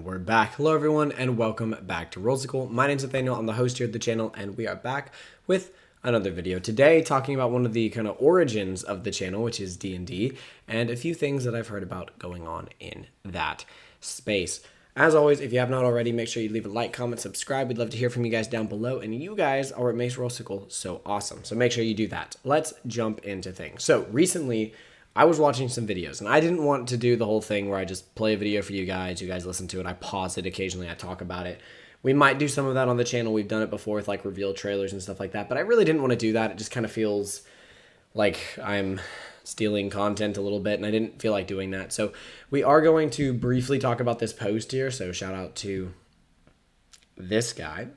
And we're back. Hello everyone and welcome back to Rollsicle. My name's Nathaniel, I'm the host here of the channel and we are back with another video. Today talking about one of the kind of origins of the channel, which is D&D, and a few things that I've heard about going on in that space. As always, if you have not already, make sure you leave a like, comment, subscribe. We'd love to hear from you guys down below, and you guys are what makes Rollsicle so awesome. So make sure you do that. Let's jump into things. So recently, I was watching some videos, and I didn't want to do the whole thing where I just play a video for you guys listen to it, I pause it occasionally, I talk about it. We might do some of that on the channel. We've done it before with like reveal trailers and stuff like that, but I really didn't want to do that. It just kind of feels like I'm stealing content a little bit, and I didn't feel like doing that. So we are going to briefly talk about this post here, so shout out to this guy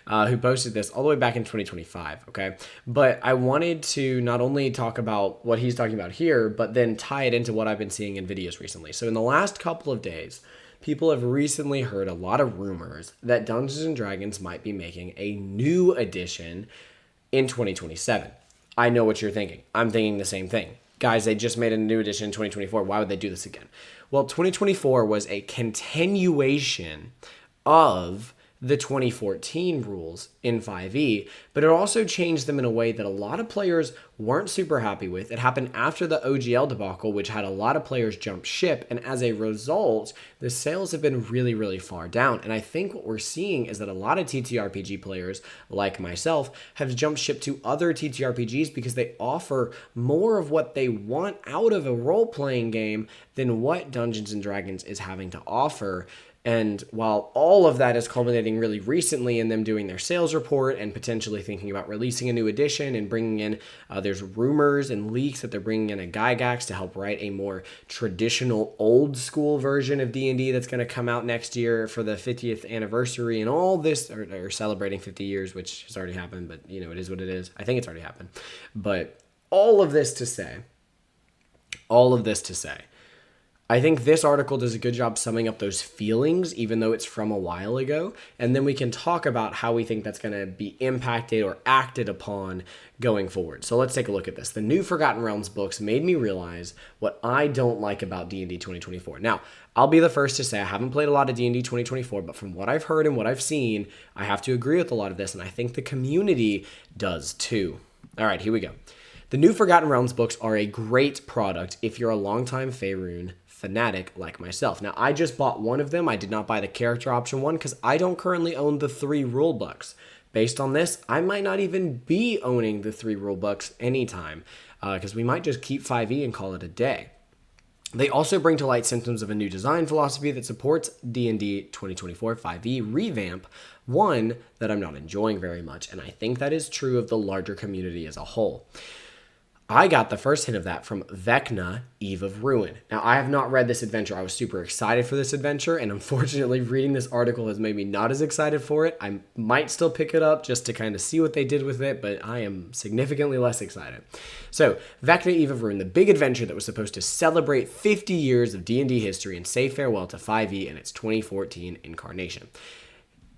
who posted this all the way back in 2025, okay? But I wanted to not only talk about what he's talking about here, but then tie it into what I've been seeing in videos recently. So in the last couple of days, people have recently heard a lot of rumors that Dungeons & Dragons might be making a new edition in 2027. I know what you're thinking. I'm thinking the same thing. Guys, they just made a new edition in 2024. Why would they do this again? Well, 2024 was a continuation of the 2014 rules in 5e, but it also changed them in a way that a lot of players weren't super happy with. It happened after the OGL debacle, which had a lot of players jump ship, and as a result, the sales have been really, really far down. And I think what we're seeing is that a lot of TTRPG players, like myself, have jumped ship to other TTRPGs because they offer more of what they want out of a role-playing game than what Dungeons & Dragons is having to offer. And while all of that is culminating really recently in them doing their sales report and potentially thinking about releasing a new edition and bringing in, there's rumors and leaks that they're bringing in a Gygax to help write a more traditional old school version of D&D that's going to come out next year for the 50th anniversary and all this, or celebrating 50 years, which has already happened, but you know, it is what it is. I think it's already happened. But all of this to say, I think this article does a good job summing up those feelings, even though it's from a while ago. And then we can talk about how we think that's going to be impacted or acted upon going forward. So let's take a look at this. The new Forgotten Realms books made me realize what I don't like about D&D 2024. Now, I'll be the first to say I haven't played a lot of D&D 2024, but from what I've heard and what I've seen, I have to agree with a lot of this, and I think the community does too. All right, here we go. The new Forgotten Realms books are a great product if you're a longtime Faerun fanatic like myself. Now, I just bought one of them. I did not buy the character option one because I don't currently own the 3 rule books. Based on this, I might not even be owning the 3 rule books anytime because we might just keep 5e and call it a day. They also bring to light symptoms of a new design philosophy that supports D&D 2024 5e revamp, one that I'm not enjoying very much, and I think that is true of the larger community as a whole. I got the first hint of that from Vecna, Eve of Ruin. Now, I have not read this adventure. I was super excited for this adventure, and unfortunately, reading this article has made me not as excited for it. I might still pick it up just to kind of see what they did with it, but I am significantly less excited. So, Vecna, Eve of Ruin, the big adventure that was supposed to celebrate 50 years of D&D history and say farewell to 5e and its 2014 incarnation.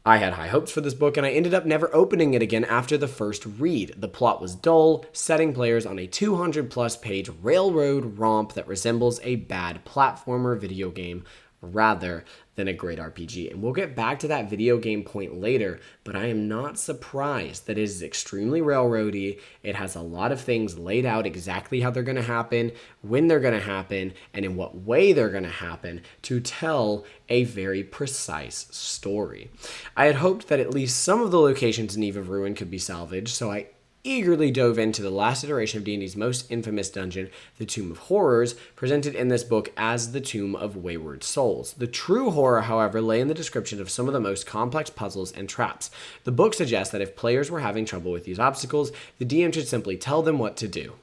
I had high hopes for this book, and I ended up never opening it again after the first read. The plot was dull, setting players on a 200-plus page railroad romp that resembles a bad platformer video game rather than a great RPG. And we'll get back to that video game point later, but I am not surprised that it is extremely railroady. It has a lot of things laid out exactly how they're going to happen, when they're going to happen, and in what way they're going to happen to tell a very precise story. I had hoped that at least some of the locations in Eve of Ruin could be salvaged, so I eagerly dove into the last iteration of D&D's most infamous dungeon, the Tomb of Horrors, presented in this book as the Tomb of Wayward Souls. The true horror, however, lay in the description of some of the most complex puzzles and traps. The book suggests that if players were having trouble with these obstacles, the DM should simply tell them what to do.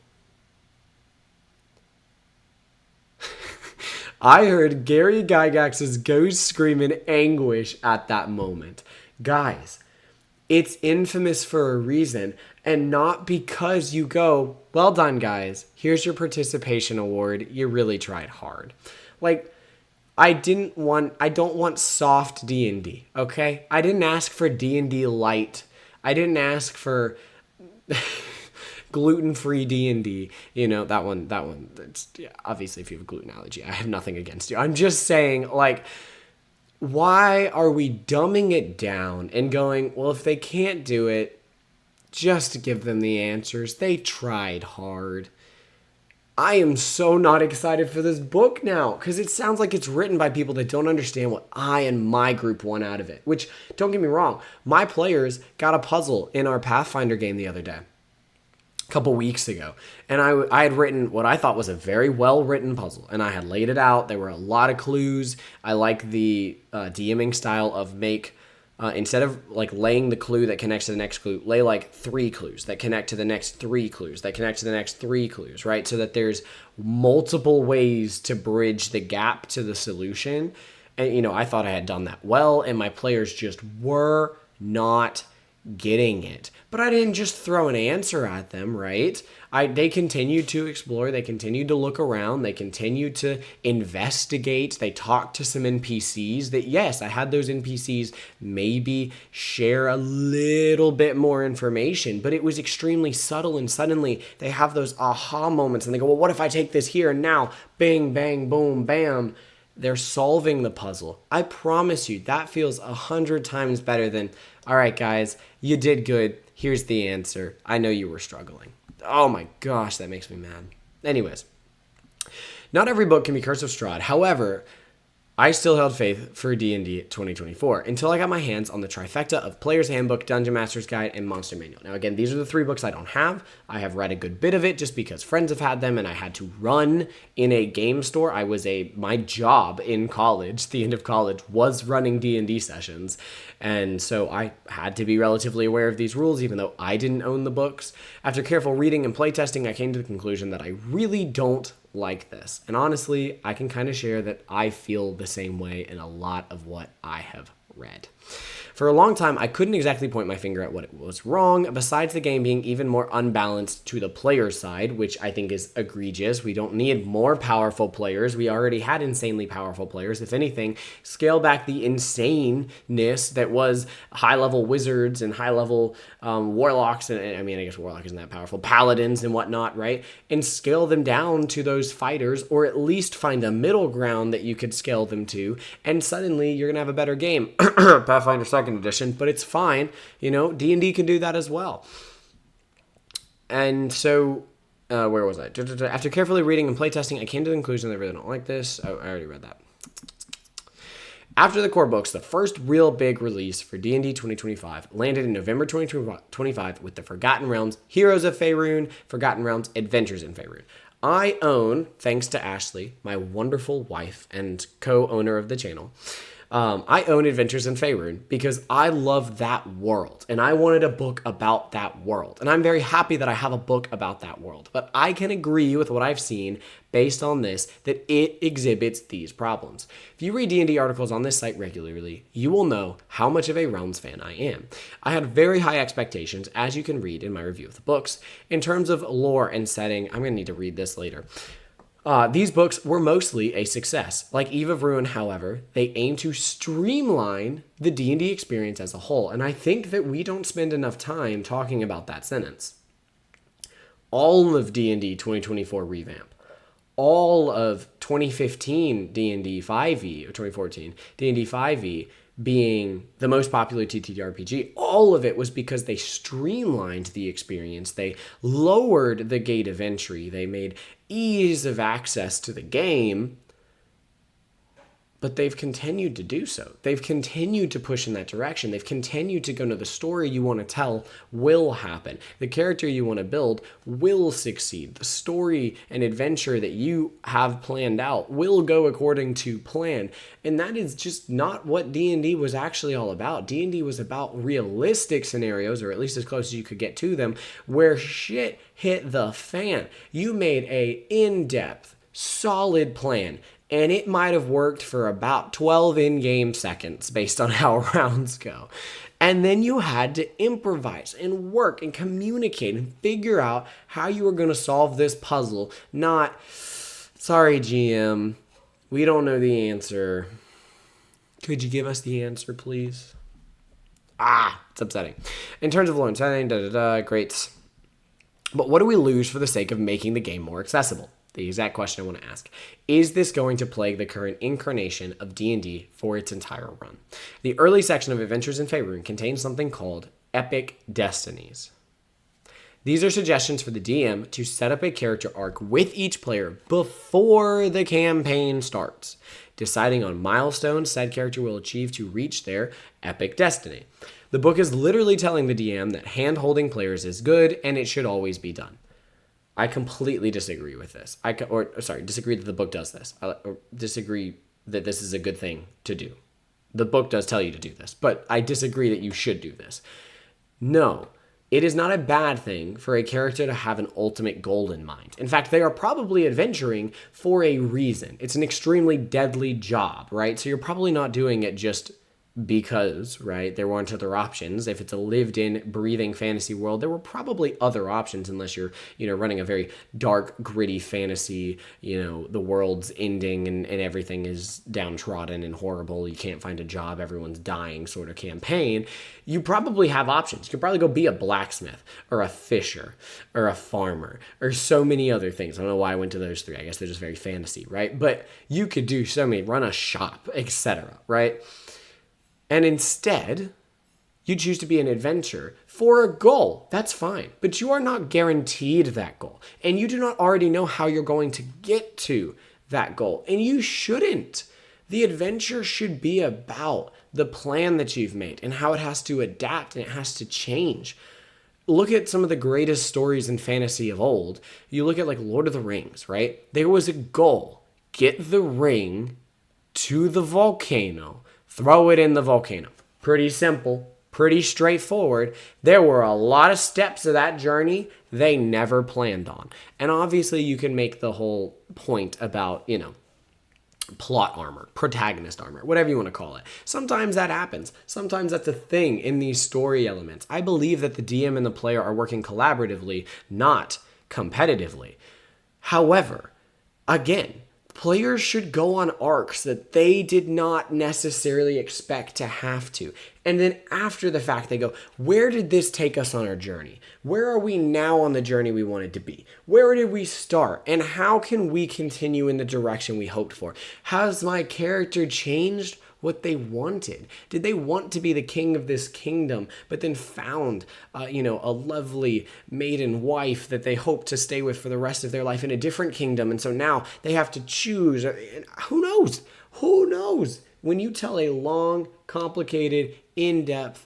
I heard Gary Gygax's ghost scream in anguish at that moment. Guys, it's infamous for a reason, and not because you go, well done, guys. Here's your participation award. You really tried hard. Like, I don't want soft D&D, okay? I didn't ask for D&D light. I didn't ask for gluten-free D&D. You know, that one, it's, yeah, obviously if you have a gluten allergy, I have nothing against you. I'm just saying, like, why are we dumbing it down and going, well, if they can't do it, just give them the answers. They tried hard. I am so not excited for this book now because it sounds like it's written by people that don't understand what I and my group want out of it. Which, don't get me wrong, my players got a puzzle in our Pathfinder game the other day, a couple weeks ago. And I had written what I thought was a very well-written puzzle. And I had laid it out. There were a lot of clues. I like the DMing style of instead of like laying the clue that connects to the next clue, lay like 3 clues that connect to the next 3 clues that connect to the next 3 clues, right? So that there's multiple ways to bridge the gap to the solution. And, I thought I had done that well, and my players just were not getting it. But I didn't just throw an answer at them, right? They continued to explore, they continued to look around, they continued to investigate, they talked to some NPCs that, yes, I had those NPCs maybe share a little bit more information, but it was extremely subtle, and suddenly they have those aha moments and they go, well, what if I take this here and now, bang, bang, boom, bam, they're solving the puzzle. I promise you, that feels 100 times better than, all right, guys, you did good. Here's the answer. I know you were struggling. Oh my gosh, that makes me mad. Anyways, not every book can be Curse of Strahd. However, I still held faith for D&D 2024 until I got my hands on the trifecta of Player's Handbook, Dungeon Master's Guide, and Monster Manual. Now, again, these are the 3 books I don't have. I have read a good bit of it just because friends have had them, and I had to run in a game store. My job in college, the end of college, was running D&D sessions, and so I had to be relatively aware of these rules, even though I didn't own the books. After careful reading and playtesting, I came to the conclusion that I really don't like this. And honestly, I can kind of share that I feel the same way in a lot of what I have read. For a long time, I couldn't exactly point my finger at what was wrong, besides the game being even more unbalanced to the player side, which I think is egregious. We don't need more powerful players. We already had insanely powerful players. If anything, scale back the insaneness that was high-level wizards and high-level warlocks, and I guess warlock isn't that powerful, paladins and whatnot, right? And scale them down to those fighters, or at least find a middle ground that you could scale them to, and suddenly you're going to have a better game. Pathfinder 2nd edition, but it's fine. D&D can do that as well. And so, where was I? After carefully reading and playtesting, I came to the conclusion that I really don't like this. Oh, I already read that. After the core books, the first real big release for D&D 2025 landed in November 2025 with the Forgotten Realms, Heroes of Faerun, Forgotten Realms, Adventures in Faerun. I own, thanks to Ashley, my wonderful wife and co-owner of the channel, I own Adventures in Faerun because I love that world, and I wanted a book about that world, and I'm very happy that I have a book about that world, but I can agree with what I've seen based on this, that it exhibits these problems. If you read D&D articles on this site regularly, you will know how much of a Realms fan I am. I had very high expectations, as you can read in my review of the books. In terms of lore and setting, I'm going to need to read this later. These books were mostly a success. Like Eve of Ruin, however, they aim to streamline the D&D experience as a whole, and I think that we don't spend enough time talking about that sentence. All of D&D 2024 revamp, all of 2015 D&D 5e, or 2014 D&D 5e being the most popular ttrpg, all of it was because they streamlined the experience. They lowered the gate of entry. They made ease of access to the game, but they've continued to do so. They've continued to push in that direction. They've continued to go, no, the story you want to tell will happen. The character you want to build will succeed. The story and adventure that you have planned out will go according to plan. And that is just not what D&D was actually all about. D&D was about realistic scenarios, or at least as close as you could get to them, where shit hit the fan. You made a in-depth, solid plan, and it might have worked for about 12 in-game seconds based on how rounds go. And then you had to improvise and work and communicate and figure out how you were going to solve this puzzle. Not, sorry, GM, we don't know the answer. Could you give us the answer, please? It's upsetting. In terms of lore and setting, great. But what do we lose for the sake of making the game more accessible? the exact question I want to ask. Is this going to plague the current incarnation of D&D for its entire run? The early section of Adventures in Faerun contains something called Epic Destinies. These are suggestions for the DM to set up a character arc with each player before the campaign starts, deciding on milestones said character will achieve to reach their epic destiny. The book is literally telling the DM that hand-holding players is good and it should always be done. I completely disagree with this. Disagree that the book does this. Or disagree that this is a good thing to do. The book does tell you to do this, but I disagree that you should do this. No. It is not a bad thing for a character to have an ultimate goal in mind. In fact, they are probably adventuring for a reason. It's an extremely deadly job, right? So you're probably not doing it just because, right? There weren't other options. If it's a lived-in, breathing fantasy world, there were probably other options unless you're, running a very dark, gritty fantasy, the world's ending and everything is downtrodden and horrible. You can't find a job, everyone's dying sort of campaign. You probably have options. You could probably go be a blacksmith or a fisher or a farmer or so many other things. I don't know why I went to those three. I guess they're just very fantasy, right? But you could do so many, run a shop, etc., right? And instead, you choose to be an adventurer for a goal. That's fine. But you are not guaranteed that goal. And you do not already know how you're going to get to that goal. And you shouldn't. The adventure should be about the plan that you've made and how it has to adapt and it has to change. Look at some of the greatest stories in fantasy of old. You look at like Lord of the Rings, right? There was a goal. Get the ring to the volcano. Throw it in the volcano. Pretty simple, pretty straightforward. There were a lot of steps of that journey they never planned on. And obviously you can make the whole point about, plot armor, protagonist armor, whatever you want to call it. Sometimes that happens. Sometimes that's a thing in these story elements. I believe that the DM and the player are working collaboratively, not competitively. However, again, players should go on arcs that they did not necessarily expect to have to. And then after the fact, they go, where did this take us on our journey? Where are we now on the journey we wanted to be? Where did we start? And how can we continue in the direction we hoped for? Has my character changed what they wanted? Did they want to be the king of this kingdom, but then found, a lovely maiden wife that they hope to stay with for the rest of their life in a different kingdom? And so now they have to choose. Who knows? Who knows? When you tell a long, complicated, in-depth,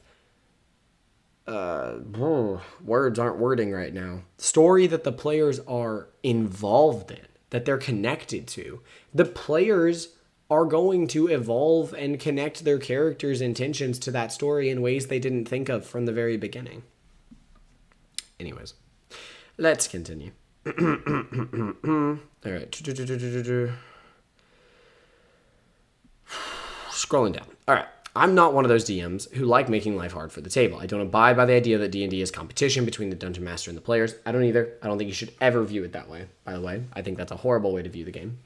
words aren't wording right now, story that the players are involved in, that they're connected to, the players are going to evolve and connect their characters' intentions to that story in ways they didn't think of from the very beginning. Anyways, let's continue. All right. Scrolling down. All right. I'm not one of those DMs who like making life hard for the table. I don't abide by the idea that D&D is competition between the dungeon master and the players. I don't either. I don't think you should ever view it that way, by the way. I think that's a horrible way to view the game.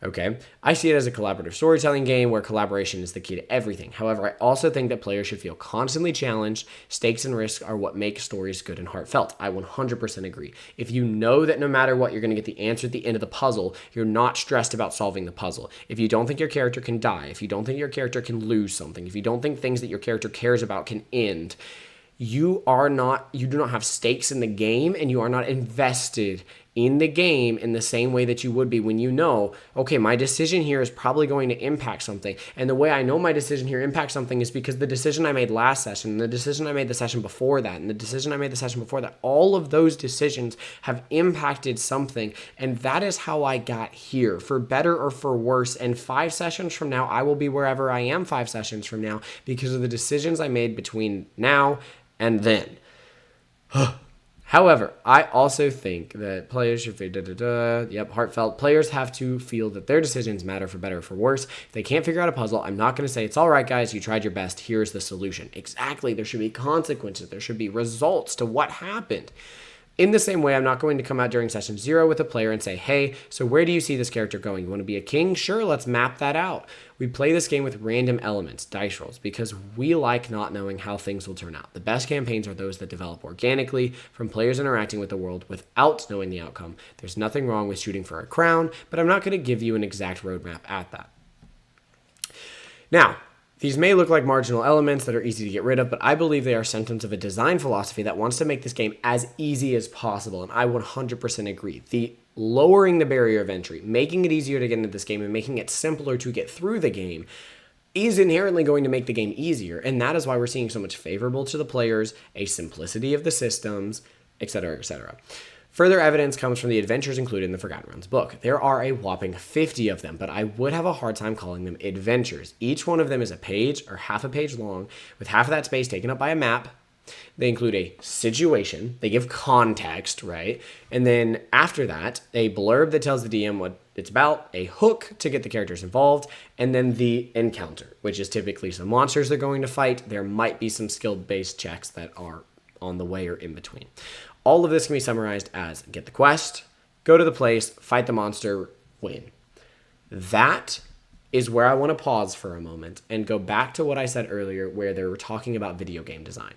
Okay, I see it as a collaborative storytelling game where collaboration is the key to everything. However, I also think that players should feel constantly challenged. Stakes and risks are what make stories good and heartfelt. I 100% agree. If you know that no matter what, you're going to get the answer at the end of the puzzle, you're not stressed about solving the puzzle. If you don't think your character can die, if you don't think your character can lose something, if you don't think things that your character cares about can end, you do not have stakes in the game and you are not invested in the game in the same way that you would be when you know, okay, my decision here is probably going to impact something. And the way I know my decision here impacts something is because the decision I made last session, and the decision I made the session before that, and the decision I made the session before that, all of those decisions have impacted something. And that is how I got here, for better or for worse. And 5 sessions from now, I will be wherever I am 5 sessions from now because of the decisions I made between now and then. However, I also think that players should feel, heartfelt. Players have to feel that their decisions matter for better or for worse. If they can't figure out a puzzle, I'm not going to say, it's all right, guys, you tried your best, here's the solution. Exactly, there should be consequences, there should be results to what happened. In the same way, I'm not going to come out during session 0 with a player and say, hey, so where do you see this character going? You want to be a king? Sure, let's map that out. We play this game with random elements, dice rolls, because we like not knowing how things will turn out. The best campaigns are those that develop organically from players interacting with the world without knowing the outcome. There's nothing wrong with shooting for a crown, but I'm not going to give you an exact roadmap at that. Now, these may look like marginal elements that are easy to get rid of, but I believe they are symptoms of a design philosophy that wants to make this game as easy as possible, and I 100% agree. The lowering the barrier of entry, making it easier to get into this game, and making it simpler to get through the game is inherently going to make the game easier, and that is why we're seeing so much favorable to the players, a simplicity of the systems, etc., etc. Further evidence comes from the adventures included in the Forgotten Realms book. There are a whopping 50 of them, but I would have a hard time calling them adventures. Each one of them is a page or half a page long, with half of that space taken up by a map. They include a situation. They give context, right? And then after that, a blurb that tells the DM what it's about, a hook to get the characters involved, and then the encounter, which is typically some monsters they're going to fight. There might be some skill-based checks that are on the way or in between. All of this can be summarized as get the quest, go to the place, fight the monster, win. That is where I want to pause for a moment and go back to what I said earlier where they were talking about video game design.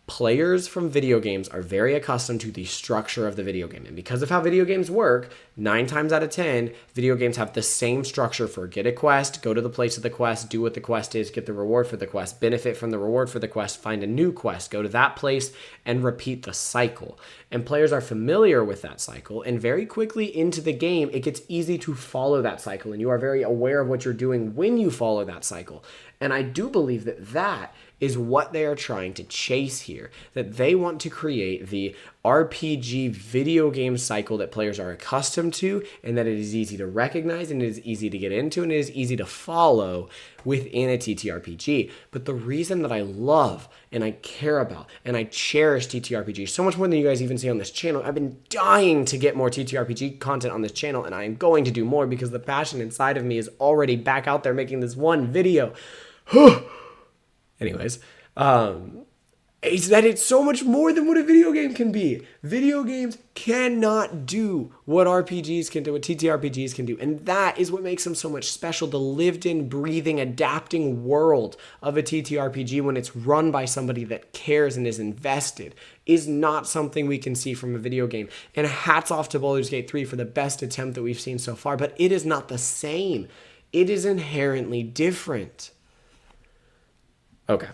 Players from video games are very accustomed to the structure of the video game. And because of how video games work, 9 times out of 10, video games have the same structure for get a quest, go to the place of the quest, do what the quest is, get the reward for the quest, benefit from the reward for the quest, find a new quest, go to that place, and repeat the cycle. And players are familiar with that cycle, and very quickly into the game, it gets easy to follow that cycle, and you are very aware of what you're doing when you follow that cycle. And I do believe that that is what they are trying to chase here, that they want to create the RPG video game cycle that players are accustomed to, and that it is easy to recognize, and it is easy to get into, and it is easy to follow within a TTRPG. But the reason that I love and I care about and I cherish TTRPG so much more than you guys even see on this channel, I've been dying to get more TTRPG content on this channel, and I am going to do more because the passion inside of me is already back out there making this one video. Anyways, is that it's so much more than what a video game can be. Video games cannot do what RPGs can do, what TTRPGs can do. And that is what makes them so much special. The lived in, breathing, adapting world of a TTRPG when it's run by somebody that cares and is invested is not something we can see from a video game. And hats off to Baldur's Gate 3 for the best attempt that we've seen so far. But it is not the same. It is inherently different. Okay.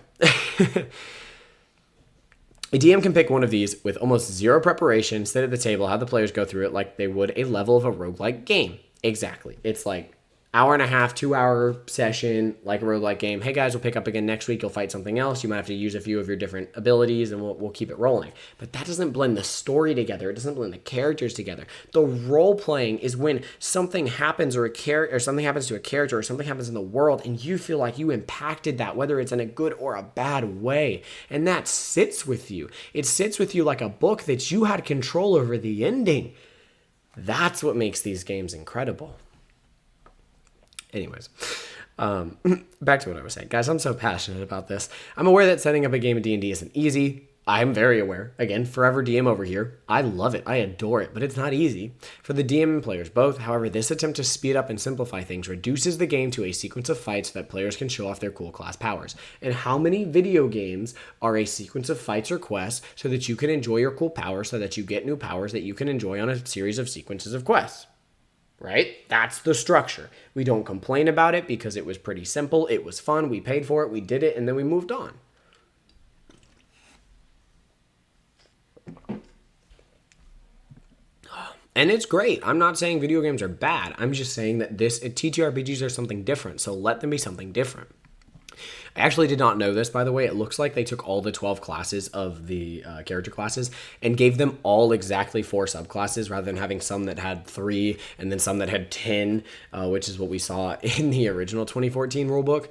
A DM can pick one of these with almost zero preparation, sit at the table, have the players go through it like they would a level of a roguelike game. Exactly. It's like hour and a half, 2-hour session, like a roguelike game. Hey guys, we'll pick up again next week. You'll fight something else. You might have to use a few of your different abilities and we'll keep it rolling. But that doesn't blend the story together. It doesn't blend the characters together. The role playing is when something happens or something happens to a character or something happens in the world and you feel like you impacted that, whether it's in a good or a bad way. And that sits with you. It sits with you like a book that you had control over the ending. That's what makes these games incredible. Anyways, back to what I was saying. Guys, I'm so passionate about this. I'm aware that setting up a game of D&D isn't easy. I'm very aware. Again, forever DM over here. I love it. I adore it, but it's not easy for the DM and players both. However, this attempt to speed up and simplify things reduces the game to a sequence of fights so that players can show off their cool class powers. And how many video games are a sequence of fights or quests so that you can enjoy your cool powers so that you get new powers that you can enjoy on a series of sequences of quests? Right? That's the structure. We don't complain about it because it was pretty simple. It was fun. We paid for it. We did it. And then we moved on. And it's great. I'm not saying video games are bad. I'm just saying that TTRPGs are something different. So let them be something different. I actually did not know this, by the way. It looks like they took all the 12 classes of the character classes and gave them all exactly 4 subclasses rather than having some that had 3 and then some that had 10, which is what we saw in the original 2014 rulebook.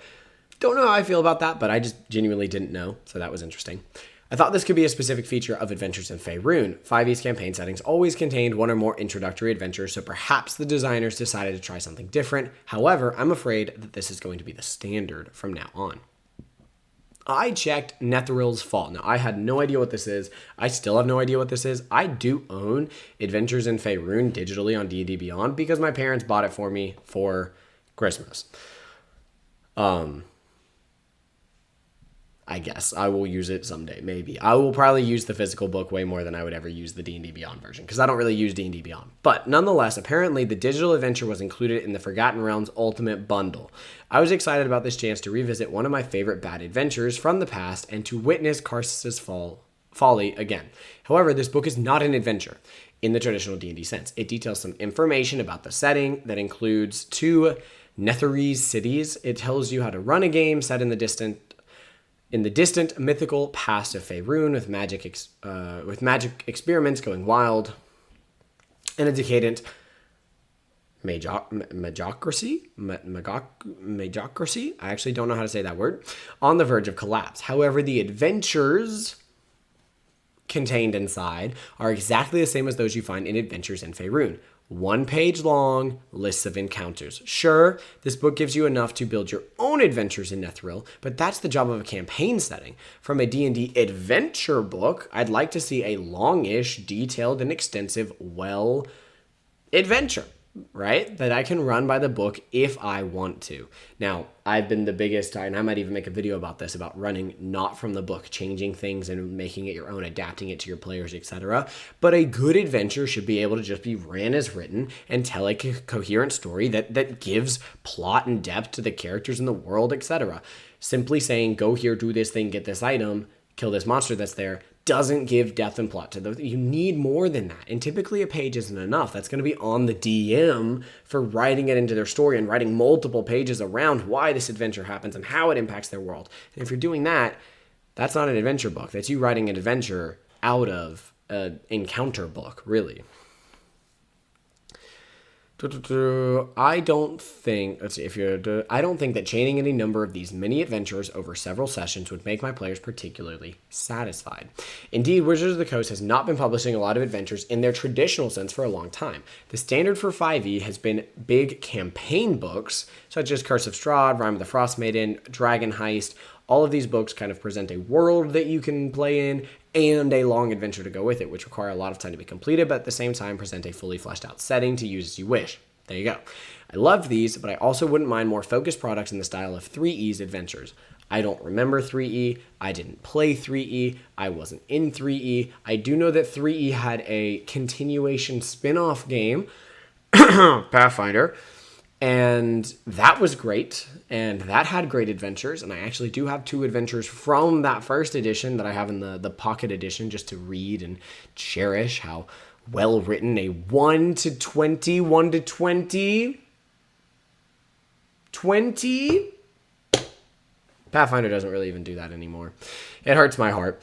Don't know how I feel about that, but I just genuinely didn't know, so that was interesting. I thought this could be a specific feature of Adventures in Faerun. 5e's campaign settings always contained one or more introductory adventures, so perhaps the designers decided to try something different. However, I'm afraid that this is going to be the standard from now on. I checked Netherill's Fall. Now, I had no idea what this is. I still have no idea what this is. I do own Adventures in Faerun digitally on D&D Beyond because my parents bought it for me for Christmas. I guess I will use it someday, maybe. I will probably use the physical book way more than I would ever use the D&D Beyond version because I don't really use D&D Beyond. But nonetheless, apparently the digital adventure was included in the Forgotten Realms Ultimate Bundle. I was excited about this chance to revisit one of my favorite bad adventures from the past and to witness Karsus's folly again. However, this book is not an adventure in the traditional D&D sense. It details some information about the setting that includes 2 Netherese cities. It tells you how to run a game set in the distant mythical past of Faerun with magic experiments going wild, and a decadent magocracy. I actually don't know how to say that word, on the verge of collapse. However, the adventures contained inside are exactly the same as those you find in Adventures in Faerun. 1-page long lists of encounters. Sure, this book gives you enough to build your own adventures in Netheril, but that's the job of a campaign setting. From a D&D adventure book, I'd like to see a longish, detailed, and extensive, adventure, right? That I can run by the book if I want to. Now, I've been the biggest, and I might even make a video about this, about running not from the book, changing things and making it your own, adapting it to your players, etc. But a good adventure should be able to just be ran as written and tell a coherent story that gives plot and depth to the characters in the world, etc. Simply saying, go here, do this thing, get this item, kill this monster that's there, doesn't give depth and plot to those. You need more than that. And typically a page isn't enough. That's going to be on the DM for writing it into their story and writing multiple pages around why this adventure happens and how it impacts their world. And if you're doing that, that's not an adventure book. That's you writing an adventure out of an encounter book, really. I don't think that chaining any number of these mini adventures over several sessions would make my players particularly satisfied. Indeed, Wizards of the Coast has not been publishing a lot of adventures in their traditional sense for a long time. The standard for 5e has been big campaign books, such as Curse of Strahd, Rime of the Frostmaiden, Dragon Heist. All of these books kind of present a world that you can play in and a long adventure to go with it, which require a lot of time to be completed, but at the same time present a fully fleshed out setting to use as you wish. There you go. I love these, but I also wouldn't mind more focused products in the style of 3E's adventures. I don't remember 3E. I didn't play 3E. I wasn't in 3E. I do know that 3E had a continuation spin-off game, Pathfinder, and that was great, and that had great adventures, and I actually do have 2 adventures from that first edition that I have in the pocket edition just to read and cherish how well written a 1 to 20 Pathfinder doesn't really even do that anymore. It hurts my heart,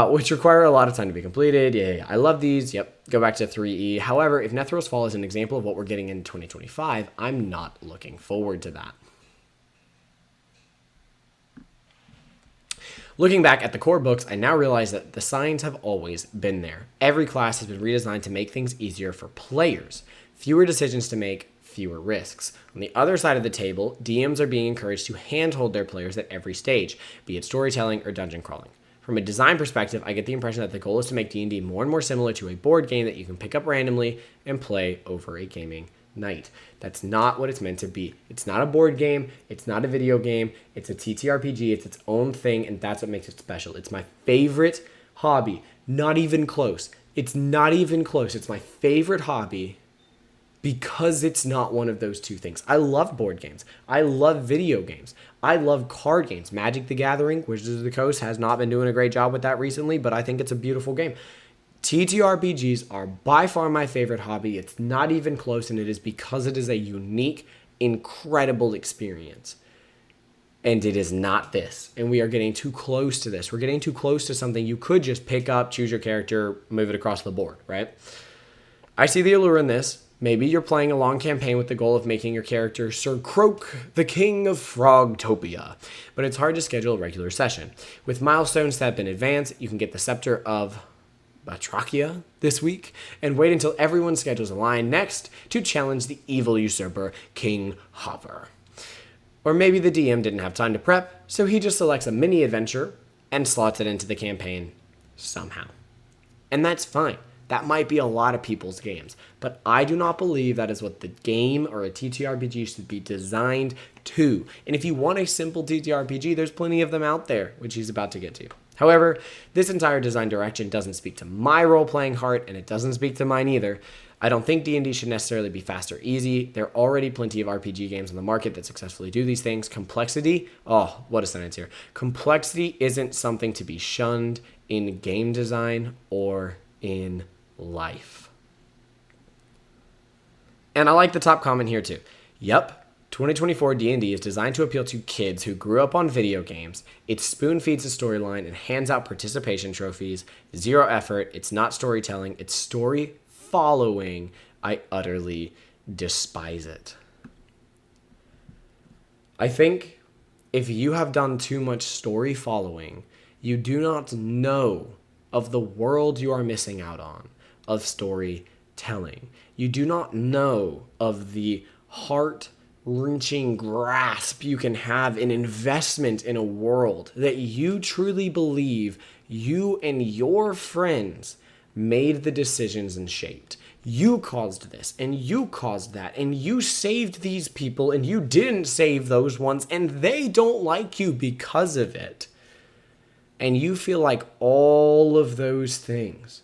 which require a lot of time to be completed. Yeah, I love these. Yep, go back to 3E. However, if Netheril's Fall is an example of what we're getting in 2025, I'm not looking forward to that. Looking back at the core books, I now realize that the signs have always been there. Every class has been redesigned to make things easier for players. Fewer decisions to make, fewer risks. On the other side of the table, DMs are being encouraged to handhold their players at every stage, be it storytelling or dungeon crawling. From a design perspective, I get the impression that the goal is to make D&D more and more similar to a board game that you can pick up randomly and play over a gaming night. That's not what it's meant to be. It's not a board game. It's not a video game. It's a TTRPG. It's its own thing, and that's what makes it special. It's my favorite hobby. Not even close. It's not even close. It's my favorite hobby because it's not one of those 2 things. I love board games. I love video games. I love card games. Magic the Gathering, Wizards of the Coast, has not been doing a great job with that recently, but I think it's a beautiful game. TTRPGs are by far my favorite hobby. It's not even close, and it is because it is a unique, incredible experience. And it is not this. And we are getting too close to this. We're getting too close to something you could just pick up, choose your character, move it across the board, right? I see the allure in this. Maybe you're playing a long campaign with the goal of making your character Sir Croak, the King of Frogtopia, but it's hard to schedule a regular session. With milestones that have been advanced, you can get the Scepter of Batrakia this week and wait until everyone's schedules align next to challenge the evil usurper, King Hopper. Or maybe the DM didn't have time to prep, so he just selects a mini adventure and slots it into the campaign somehow. And that's fine. That might be a lot of people's games, but I do not believe that is what the game or a TTRPG should be designed to. And if you want a simple TTRPG, there's plenty of them out there, which he's about to get to. However, this entire design direction doesn't speak to my role-playing heart, and it doesn't speak to mine either. I don't think D&D should necessarily be fast or easy. There are already plenty of RPG games on the market that successfully do these things. Complexity, oh, what a sentence here. Complexity isn't something to be shunned in game design or in life. And I like the top comment here too. Yep, 2024 D&D is designed to appeal to kids who grew up on video games. It spoon feeds a storyline and hands out participation trophies. Zero effort. It's not storytelling. It's story following. I utterly despise it. I think if you have done too much story following, you do not know of the world you are missing out on of storytelling. You do not know of the heart-wrenching grasp you can have in investment in a world that you truly believe you and your friends made the decisions and shaped. You caused this, and you caused that, and you saved these people, and you didn't save those ones, and they don't like you because of it. And you feel like all of those things,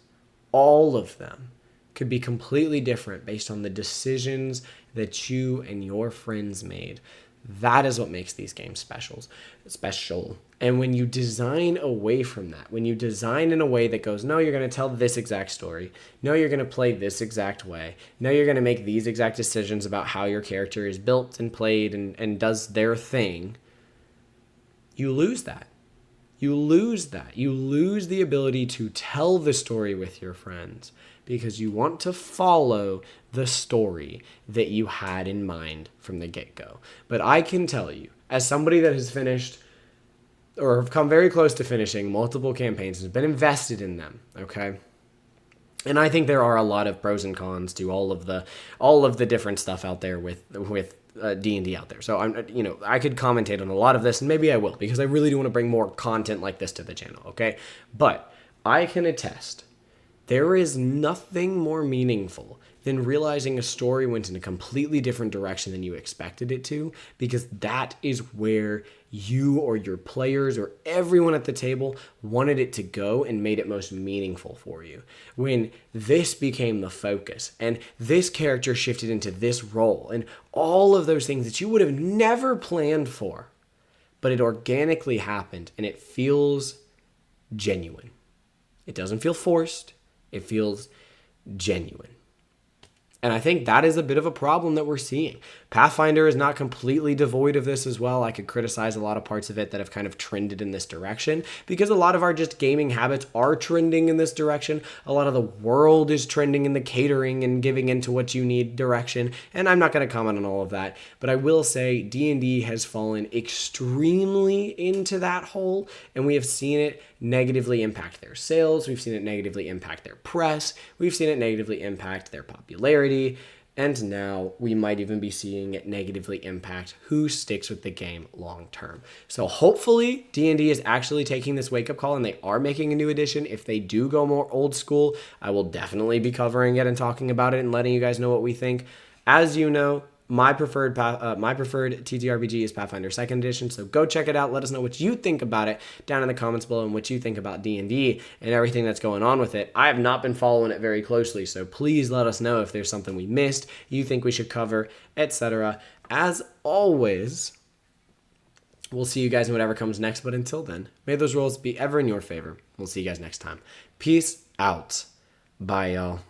all of them, could be completely different based on the decisions that you and your friends made. That is what makes these games special. And when you design away from that, when you design in a way that goes, no, you're going to tell this exact story. No, you're going to play this exact way. No, you're going to make these exact decisions about how your character is built and played and does their thing. You lose that. You lose that. You lose the ability to tell the story with your friends because you want to follow the story that you had in mind from the get-go. But I can tell you, as somebody that has finished or have come very close to finishing multiple campaigns and has been invested in them, okay? And I think there are a lot of pros and cons to all of the different stuff out there with D&D out there. So I could commentate on a lot of this, and maybe I will, because I really do want to bring more content like this to the channel, okay? But I can attest, there is nothing more meaningful than realizing a story went in a completely different direction than you expected it to, because that is where you or your players or everyone at the table wanted it to go and made it most meaningful for you. When this became the focus and this character shifted into this role and all of those things that you would have never planned for, but it organically happened and it feels genuine. It doesn't feel forced. It feels genuine. And I think that is a bit of a problem that we're seeing. Pathfinder is not completely devoid of this as well. I could criticize a lot of parts of it that have kind of trended in this direction because a lot of our just gaming habits are trending in this direction. A lot of the world is trending in the catering and giving into what you need direction. And I'm not going to comment on all of that, but I will say D&D has fallen extremely into that hole, and we have seen it negatively impact their sales. We've seen it negatively impact their press. We've seen it negatively impact their popularity. And now we might even be seeing it negatively impact who sticks with the game long term. So hopefully D&D is actually taking this wake-up call and they are making a new edition. If they do go more old school, I will definitely be covering it and talking about it and letting you guys know what we think. As you know, my preferred TTRPG is Pathfinder 2nd Edition, so go check it out. Let us know what you think about it down in the comments below and what you think about D&D and everything that's going on with it. I have not been following it very closely, so please let us know if there's something we missed, you think we should cover, etc. As always, we'll see you guys in whatever comes next, but until then, may those rolls be ever in your favor. We'll see you guys next time. Peace out. Bye, y'all.